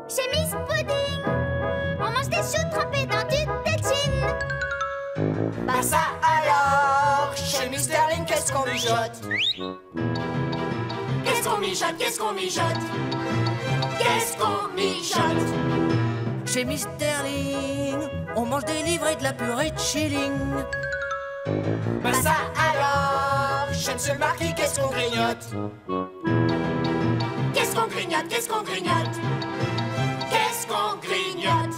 Chez Miss Pudding, on mange des choux trempés dans du tétine. Bah ça alors, chez Miss Sterling, qu'est-ce qu'on mijote? Qu'est-ce qu'on mijote? Qu'est-ce qu'on mijote? Qu'est-ce qu'on mijote? Chez Miss Sterling, on mange des livres et de la purée de shilling. Bah ça alors, chez Monsieur le Marquis, qu'est-ce qu'on grignote? Qu'est-ce qu'on grignote? Qu'est-ce qu'on grignote? Qu'est-ce qu'on grignote?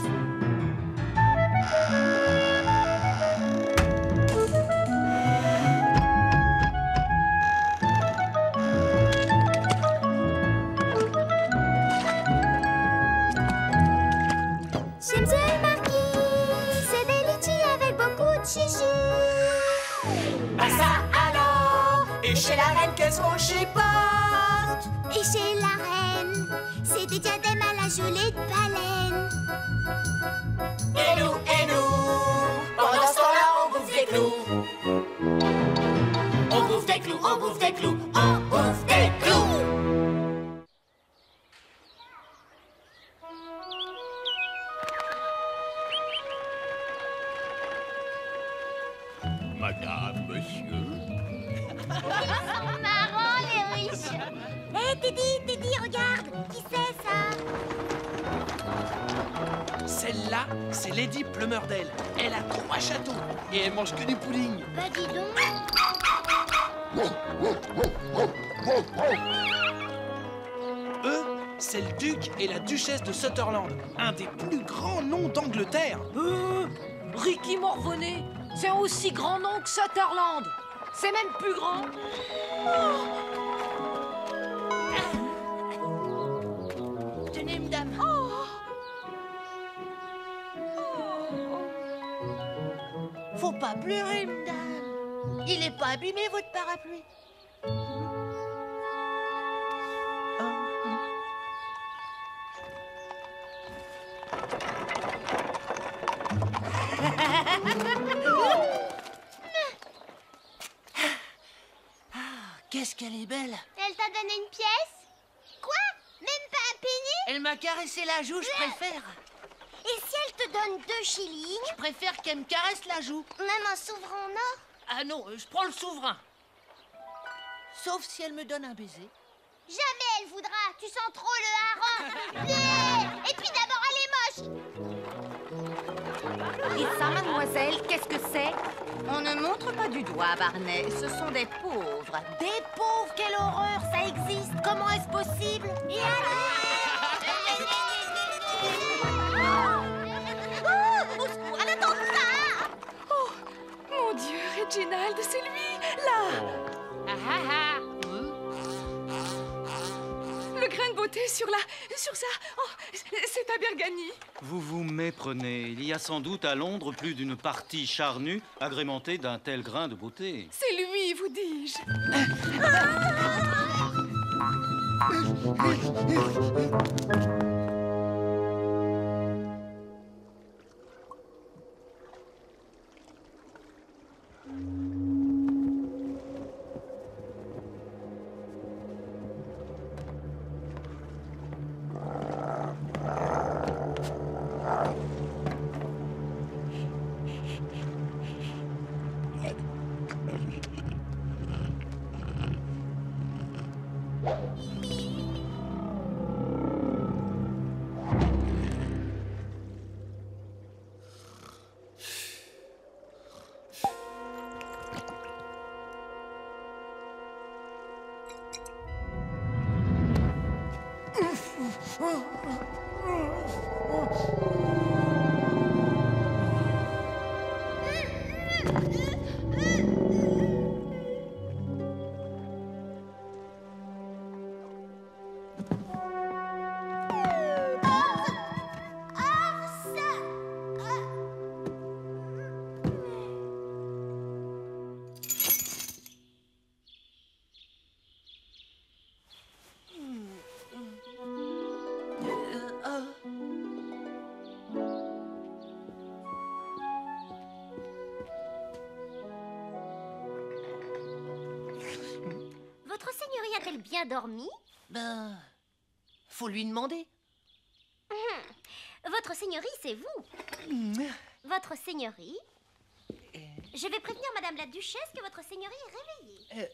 Chez Monsieur le Marquis, c'est des litchis avec beaucoup de chichi. Bah ça alors, et chez la reine, qu'est-ce qu'on chipote? Et chez la reine, c'est des diadèmes à la gelée de baleine. Et nous, pendant ce temps-là, on bouffe des clous. On bouffe des clous, on bouffe des clous, on bouffe des clous. Madame, monsieur. Marrant, les riches. Hé, Teddy, regarde. Qui c'est, ça? Celle-là, c'est Lady Plumerdale. Elle a 3 châteaux et elle mange que du pudding. Bah, dis donc. Eux, c'est le duc et la duchesse de Sutherland, un des plus grands noms d'Angleterre. Ricky Morvonnet, c'est un aussi grand nom que Sutherland. C'est même plus grand. Tenez, madame. Faut pas pleurer, madame. Il est pas abîmé, votre parapluie. Qu'est-ce qu'elle est belle. Elle t'a donné une pièce? Quoi? Même pas un penny? Elle m'a caressé la joue, je préfère. Et si elle te donne 2 shillings? Je préfère qu'elle me caresse la joue. Même un souverain en or? Ah non, je prends le souverain. Sauf si elle me donne un baiser. Jamais elle voudra. Tu sens trop le hareng. Bleh. Et puis d'abord, elle est moche. Et ça, mademoiselle, qu'est-ce que c'est? On ne montre pas du doigt, Barney. Ce sont des pauvres. Des pauvres, quelle horreur, ça existe. Comment est-ce possible? Et oh, au secours, un attentat! Oh, mon Dieu, Reginald, c'est lui, là. Le grain de beauté sur ça. Oh, c'est à Bergani. Vous vous méprenez. Il y a sans doute à Londres plus d'une partie charnue agrémentée d'un tel grain de beauté. C'est lui, vous dis-je. Votre seigneurie a-t-elle bien dormi? Ben, faut lui demander. Votre seigneurie, c'est vous. Votre seigneurie. Je vais prévenir Madame la Duchesse que votre seigneurie est réveillée.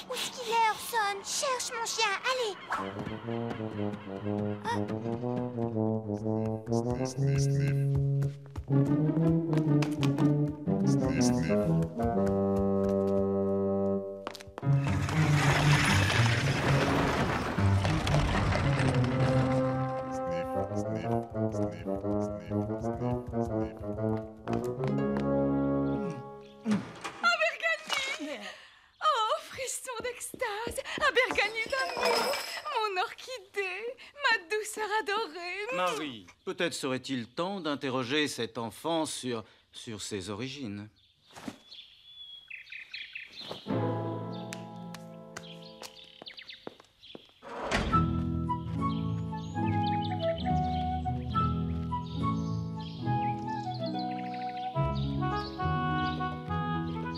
Où est-ce qu'il est, Orson? Cherche mon chien, allez. Oh, frisson d'extase, Abergani d'amour, mon orchidée, ma douceur adorée. Marie, peut-être serait-il temps d'interroger cet enfant sur ses origines.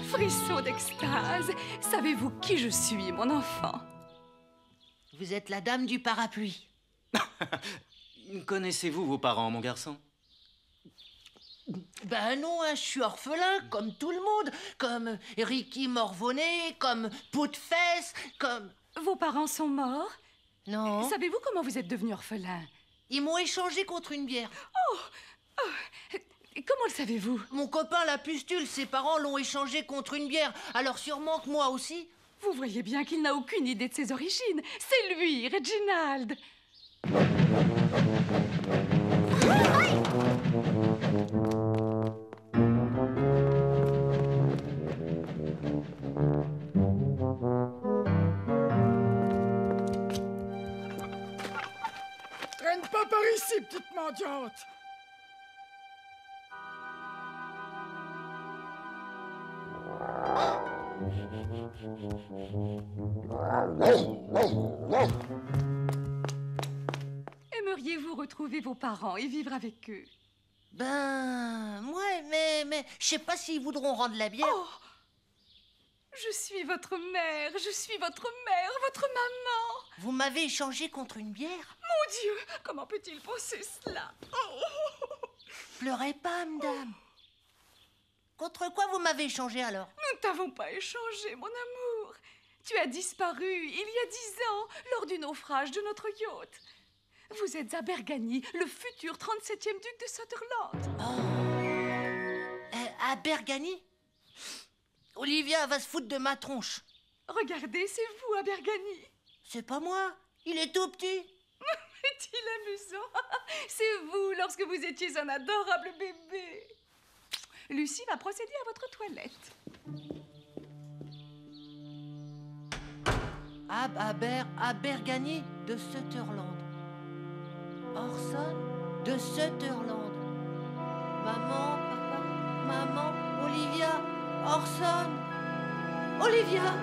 Frisson d'extase, savez-vous qui je suis, mon enfant? Vous êtes la dame du parapluie. Connaissez-vous vos parents, mon garçon? Ben non, hein, je suis orphelin, comme tout le monde. Comme Ricky Morvonnet, comme Poutefesse, comme... Vos parents sont morts? Non. Savez-vous comment vous êtes devenu orphelin? Ils m'ont échangé contre une bière. Et comment le savez-vous? Mon copain, la pustule, ses parents l'ont échangé contre une bière. Alors sûrement que moi aussi. Vous voyez bien qu'il n'a aucune idée de ses origines. C'est lui, Reginald. Traîne pas par ici, petite mendiante. Aimeriez-vous retrouver vos parents et vivre avec eux? Ben... ouais, mais je sais pas s'ils voudront rendre la bière. Oh! Je suis votre mère, je suis votre mère, votre maman. Vous m'avez échangé contre une bière? Mon Dieu, comment peut-il penser cela? Pleurez pas, madame. Contre quoi vous m'avez échangé alors? Nous ne t'avons pas échangé, mon amour. Tu as disparu il y a 10 ans lors du naufrage de notre yacht. Vous êtes Abergani, le futur 37e duc de Sutherland. À Bergani? Olivia va se foutre de ma tronche. Regardez, c'est vous, Abergani. C'est pas moi, il est tout petit. Est-il amusant? C'est vous lorsque vous étiez un adorable bébé. Lucie va procéder à votre toilette. Abergani de Sutherland. Orson de Sutherland. Maman, papa, maman, Olivia, Orson, Olivia.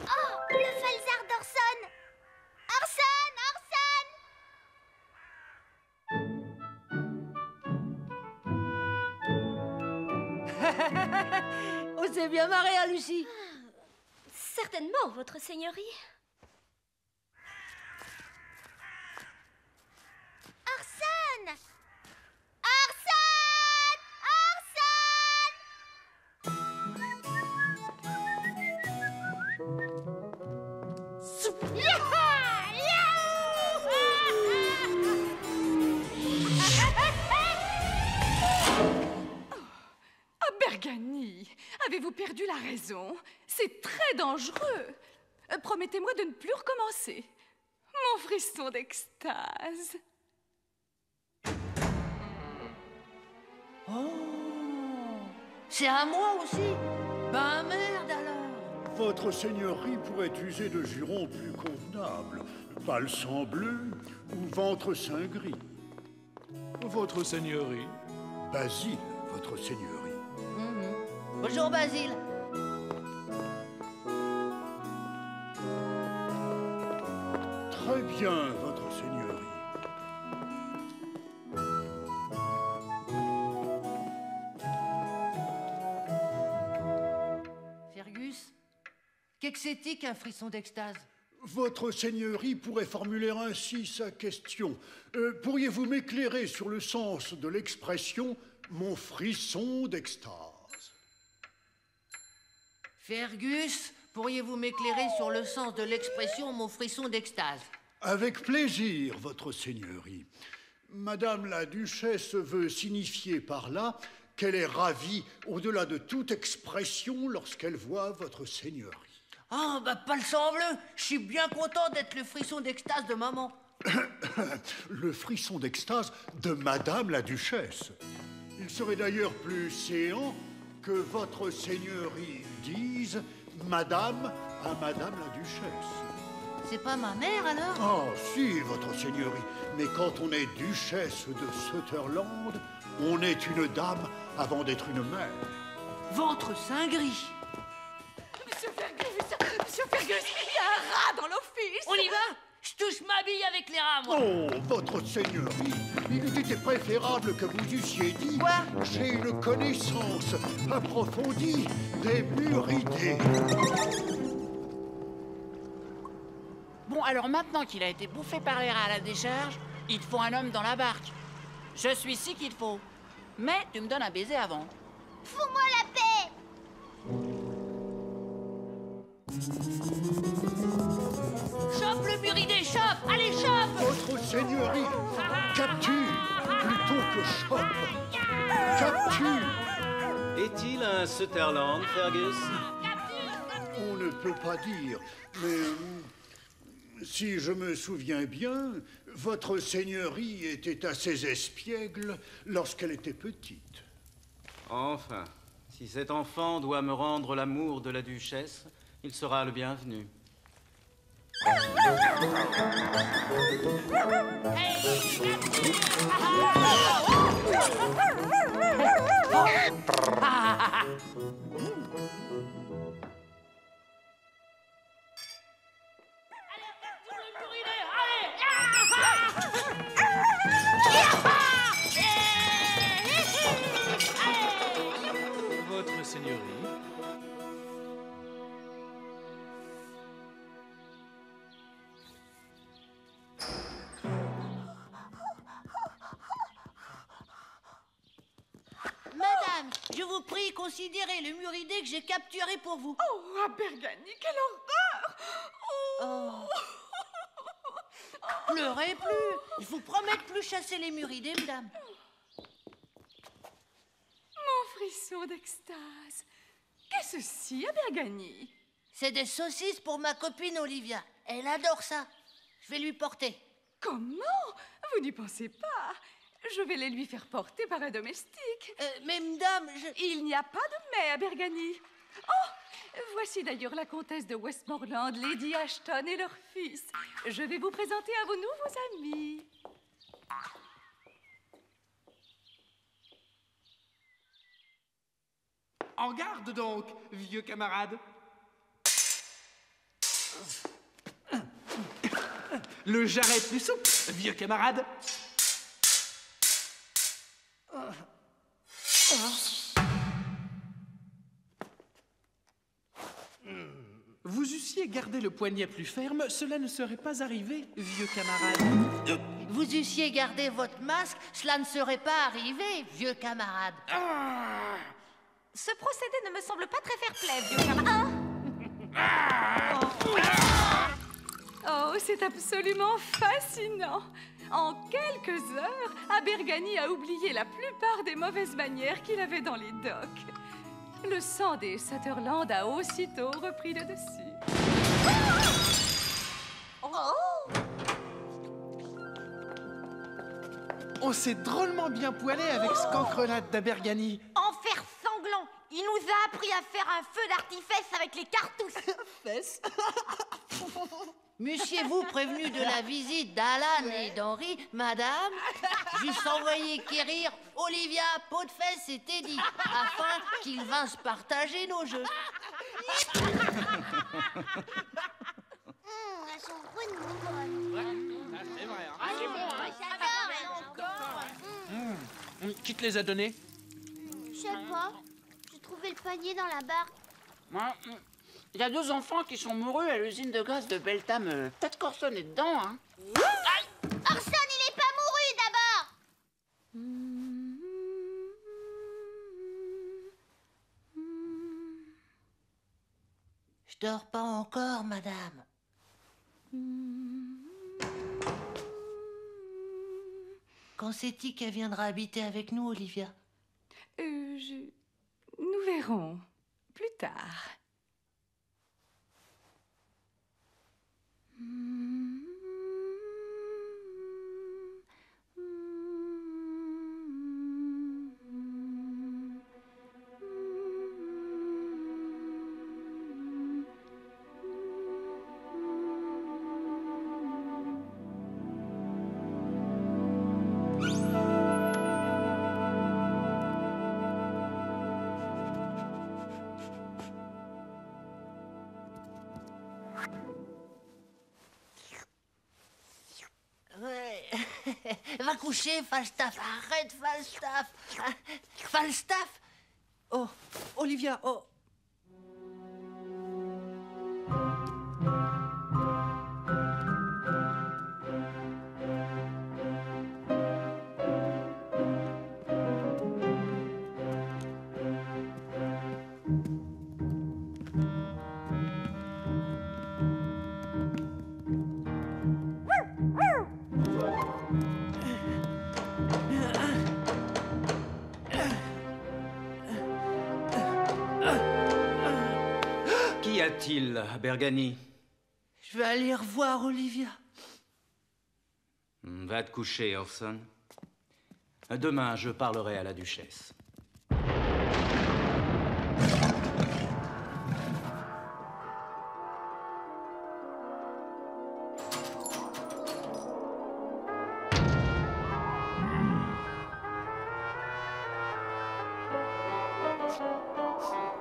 Oh, le falzar d'Orson. Orson, Orson. On s'est bien marré, hein, Lucie? Certainement, votre seigneurie. Orson! Orson! Orson! Abergani, avez-vous perdu la raison? C'est très dangereux. Promettez-moi de ne plus recommencer. Mon frisson d'extase. Oh, c'est à moi aussi? Ben merde alors. Votre seigneurie pourrait user de jurons plus convenables. Pâle sang bleu ou ventre sein gris. Votre seigneurie. Basile, votre seigneurie. Bonjour, Basile. Très bien, votre seigneurie. Fergus, qu'est-ce que c'est qu'un frisson d'extase? Votre seigneurie pourrait formuler ainsi sa question. Pourriez-vous m'éclairer sur le sens de l'expression « mon frisson d'extase » ? Fergus, pourriez-vous m'éclairer sur le sens de l'expression « mon frisson d'extase » ? Avec plaisir, votre seigneurie. Madame la duchesse veut signifier par là qu'elle est ravie au-delà de toute expression lorsqu'elle voit votre seigneurie. Ah, bah pas le sang bleu. Je suis bien content d'être le frisson d'extase de maman. Le frisson d'extase de Madame la duchesse. Il serait d'ailleurs plus séant que votre seigneurie dise Madame à Madame la duchesse. C'est pas ma mère alors? Ah, si, votre seigneurie. Mais quand on est duchesse de Sutherland, on est une dame avant d'être une mère. Ventre saint gris. Monsieur Fergus, il y a un rat dans l'office. On y va? Je touche ma bille avec les rats, moi. Oh, votre seigneurie, il eût été préférable que vous eussiez dit... Quoi? J'ai une connaissance approfondie des muridés. Bon, alors maintenant qu'il a été bouffé par les rats à la décharge, il te faut un homme dans la barque. Je suis ici qu'il te faut. Mais tu me donnes un baiser avant. Fous-moi la paix! Chope le muridé, chope! Allez, chope! Votre seigneurie, capture plutôt que chope. Capture! Est-il un Sutherland, Fergus? On ne peut pas dire, mais si je me souviens bien, votre seigneurie était assez espiègle lorsqu'elle était petite. Enfin, si cet enfant doit me rendre l'amour de la duchesse, il sera le bienvenu. Votre seigneurie. Madame, je vous prie, considérez le muridé que j'ai capturé pour vous. Oh, Abergany, quelle horreur! Pleurez plus. Je vous promets de plus chasser les muridés, madame. Mon frisson d'extase. Qu'est-ce ci, Abergany? C'est des saucisses pour ma copine Olivia. Elle adore ça. Je vais lui porter. Comment? Vous n'y pensez pas. Je vais les lui faire porter par un domestique. Mais madame, Il n'y a pas de mais, Abergany. Oh, voici d'ailleurs la comtesse de Westmoreland, Lady Ashton et leur fils. Je vais vous présenter à vos nouveaux amis. En garde donc, vieux camarade. Le jarret plus souple, vieux camarade. Vous eussiez gardé le poignet plus ferme, cela ne serait pas arrivé, vieux camarade. Vous eussiez gardé votre masque, cela ne serait pas arrivé, vieux camarade. Ce procédé ne me semble pas très fair-play, vieux camarade. Oh, c'est absolument fascinant. En quelques heures, Abergany a oublié la plupart des mauvaises manières qu'il avait dans les docks. Le sang des Sutherland a aussitôt repris le dessus. On s'est drôlement bien poilé avec ce cancrenade d'Abergany. Enfer sanglant. Il nous a appris à faire un feu d'artifice avec les cartouches. Fesses. M'eussiez-vous prévenu de la visite d'Alan et d'Henri, madame? Juste envoyé quérir Olivia, Pot-de-Fesse et Teddy, afin qu'ils vinssent partager nos jeux. Elles sont bonnes. Qui te les a donnés? Je sais pas. J'ai trouvé le panier dans la barque. Il y a 2 enfants qui sont mourus à l'usine de gaz de Beltham. Peut-être qu'Orson est dedans, hein. Orson, il est pas mouru d'abord. Je dors pas encore, madame. Quand c'est-il qu'elle viendra habiter avec nous, Olivia? Nous verrons plus tard. Ouais. Va coucher, Falstaff. Arrête, Falstaff. Falstaff. Oh, Olivia, oh. Qu'y a-t-il, Bergani? Je vais aller revoir Olivia. Va te coucher, Orson. Demain, je parlerai à la duchesse.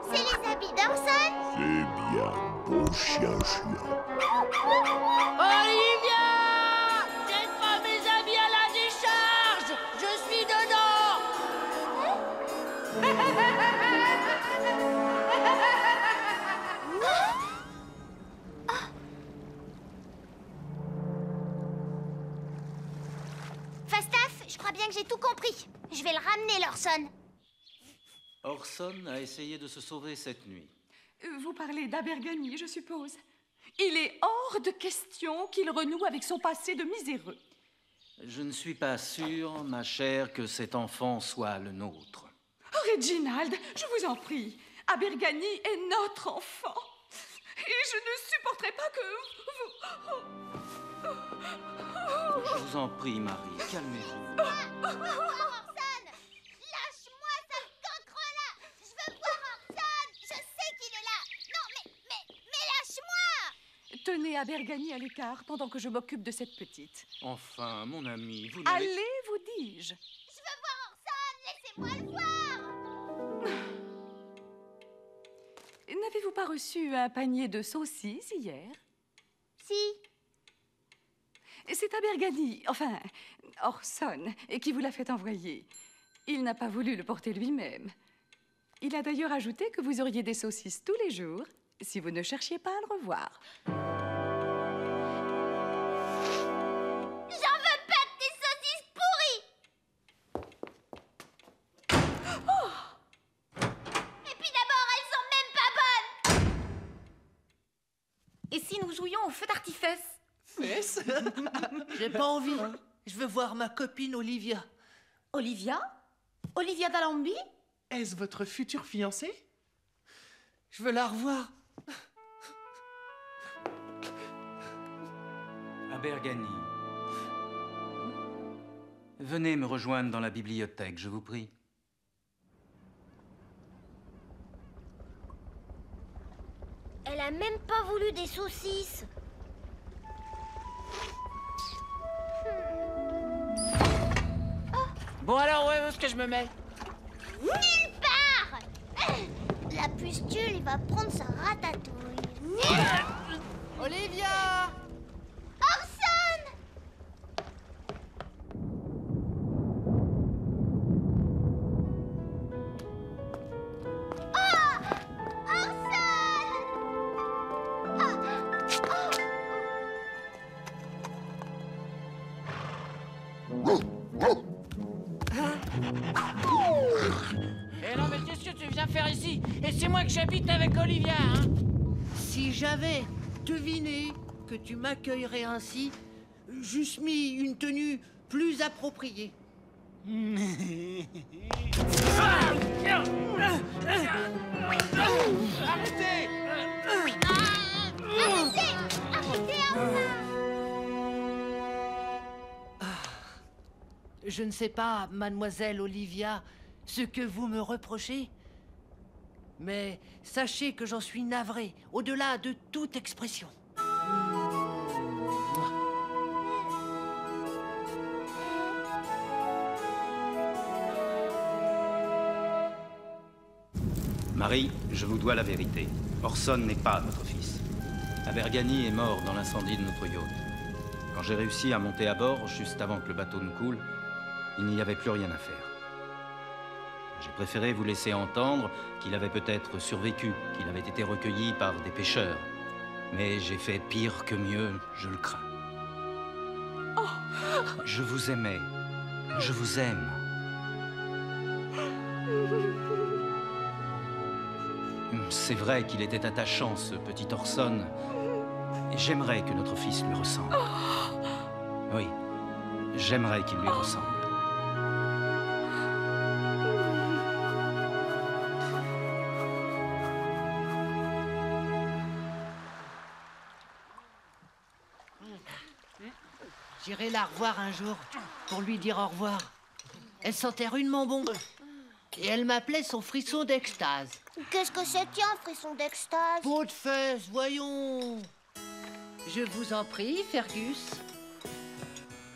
C'est les habits d'Orson. C'est bien, beau chien. Olivia! Jette pas mes habits à la décharge! Je suis dedans! Falstaff, je crois bien que j'ai tout compris. Je vais le ramener, l'Orson. Orson a essayé de se sauver cette nuit. Vous parlez d'Abergany, je suppose. Il est hors de question qu'il renoue avec son passé de miséreux. Je ne suis pas sûr, ma chère, que cet enfant soit le nôtre. Oh, Reginald, je vous en prie. Abergany est notre enfant. Et je ne supporterai pas que vous... Je vous en prie, Marie, calmez-vous. Orson, lâche-moi, sale cancre-là. Je veux voir Orson. Je sais qu'il est là. Non, mais lâche-moi. Tenez Abergany à l'écart pendant que je m'occupe de cette petite. Enfin, mon ami, vous n'allez... Allez, vous dis-je. Je veux voir Orson. Laissez-moi le voir. N'avez-vous pas reçu un panier de saucisses hier? Si. C'est Abergany, enfin, Orson, qui vous l'a fait envoyer. Il n'a pas voulu le porter lui-même. Il a d'ailleurs ajouté que vous auriez des saucisses tous les jours si vous ne cherchiez pas à le revoir. J'en veux pas de tes saucisses pourries. Oh. Et puis d'abord, elles sont même pas bonnes. Et si nous jouions au feu d'artifice? Fesse? J'ai pas envie. Je veux voir ma copine Olivia. Olivia? Olivia d'Allenby? Est-ce votre future fiancée? Je veux la revoir. Abergany. Venez me rejoindre dans la bibliothèque, je vous prie. Elle a même pas voulu des saucisses. Bon alors, où est-ce que je me mets? Nulle part. La pustule, il va prendre sa ratatouille. Olivia! Orson! Eh non, mais qu'est-ce que tu viens faire ici? Et c'est moi que j'habite avec Olivia, hein? Si j'avais deviné que tu m'accueillerais ainsi, j'eusse mis une tenue plus appropriée. Arrêtez! Arrêtez enfin! Je ne sais pas, mademoiselle Olivia, ce que vous me reprochez, mais sachez que j'en suis navré, au-delà de toute expression. Marie, je vous dois la vérité. Orson n'est pas votre fils. Abergany est mort dans l'incendie de notre yacht. Quand j'ai réussi à monter à bord, juste avant que le bateau ne coule, il n'y avait plus rien à faire. J'ai préféré vous laisser entendre qu'il avait peut-être survécu, qu'il avait été recueilli par des pêcheurs. Mais j'ai fait pire que mieux, je le crains. Je vous aimais. Je vous aime. C'est vrai qu'il était attachant, ce petit Orson. Et j'aimerais que notre fils lui ressemble. Oui, j'aimerais qu'il lui ressemble. J'irai la revoir un jour pour lui dire au revoir. Elle sentait rudement bon. Et elle m'appelait son frisson d'extase. Qu'est-ce que c'est qu'un frisson d'extase? Peau de fesses, voyons. Je vous en prie, Fergus.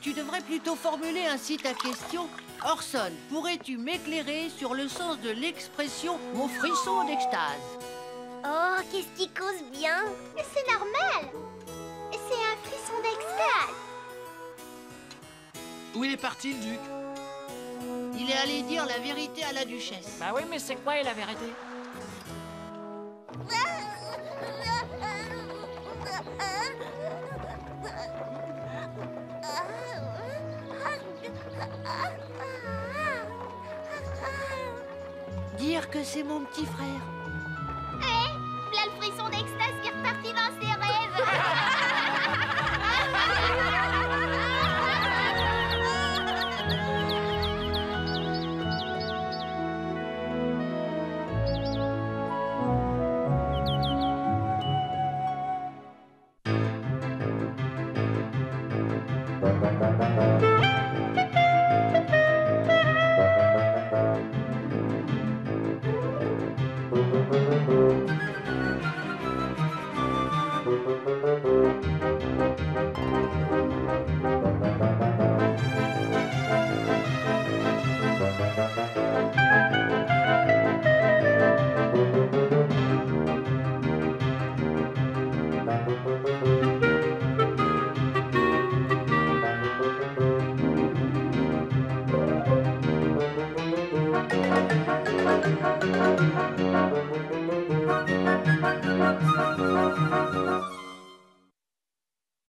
Tu devrais plutôt formuler ainsi ta question. Orson, pourrais-tu m'éclairer sur le sens de l'expression « mon frisson d'extase » ? Oh, qu'est-ce qui cause bien? C'est normal. C'est un frisson d'extase. Où il est parti, le duc? Il est allé dire la vérité à la duchesse. Bah oui, mais c'est quoi la vérité? Dire que c'est mon petit frère. Là le frisson d'extase qui est reparti dans ses rêves.